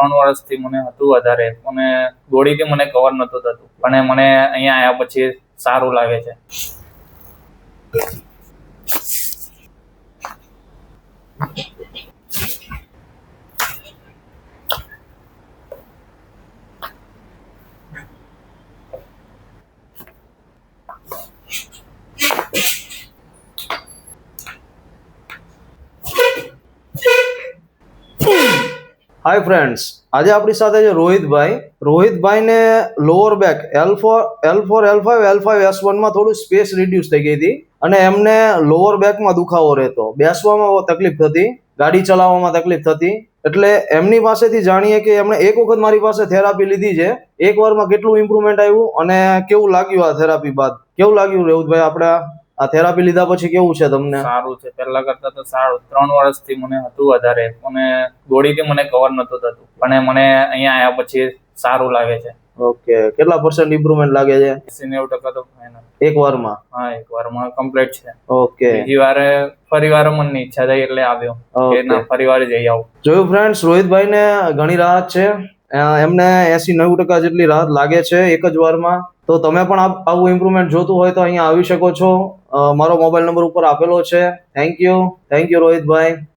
3 વર્ષથી મને હતું વધારે, મને ગોળીથી મને કવર નહોતું થતું, પણ મને અહીંયા આવ્યા પછી સારું લાગે છે. હાય ફ્રેન્ડ્સ, આજે આપણી સાથે છે રોહિતભાઈને લોઅર બેક L4 માં થોડું સ્પેસ રિડ્યુસ થઈ ગઈ હતી અને એમને લોઅર બેકમાં દુખાવો રહેતો, બેસવામાં તકલીફ થતી, ગાડી ચલાવવામાં તકલીફ થતી. એટલે એમની પાસેથી જાણીએ કે એમણે એક વખત મારી પાસે થેરાપી લીધી છે, એક વારમાં કેટલું ઇમ્પ્રુવમેન્ટ આવ્યું અને કેવું લાગ્યું આ થેરાપી બાદ. કેવું લાગ્યું રોહિતભાઈ, આપણે આ થેરાપી લીધા પછી કેવું છે તમને? સારું છે, પહેલા કરતા તો સારું. 3 વર્ષથી મને હતું વધારે, મને ગોળીથી મને કવર નહોતું થતું, પણ મને અહીંયા આવ્યા પછી સારું લાગે છે. ઓકે, કેટલા % ઇમ્પ્રુવમેન્ટ લાગે છે? 80-90% તો ફાઇનલ. એક વારમાં? હા, એક વારમાં કમ્પ્લીટ છે. ઓકે. બીજી વારે ફરીવાર મનની ઈચ્છા થઈ એટલે આવ્યો કે ના ફરીવાર જઈ આવું. જોયું ફ્રેન્ડ્સ, રોહિતભાઈને ઘણી રાહત છે, એમને 80-90% જેટલી રાહત લાગે છે એક જ વારમાં. તો તમે પણ આવું ઇમ્પ્રુવમેન્ટ જોતું હોય તો અહીંયા આવી શકો છો. મારો મોબાઈલ નંબર ઉપર આપેલો છે. Thank you Rohitbhai.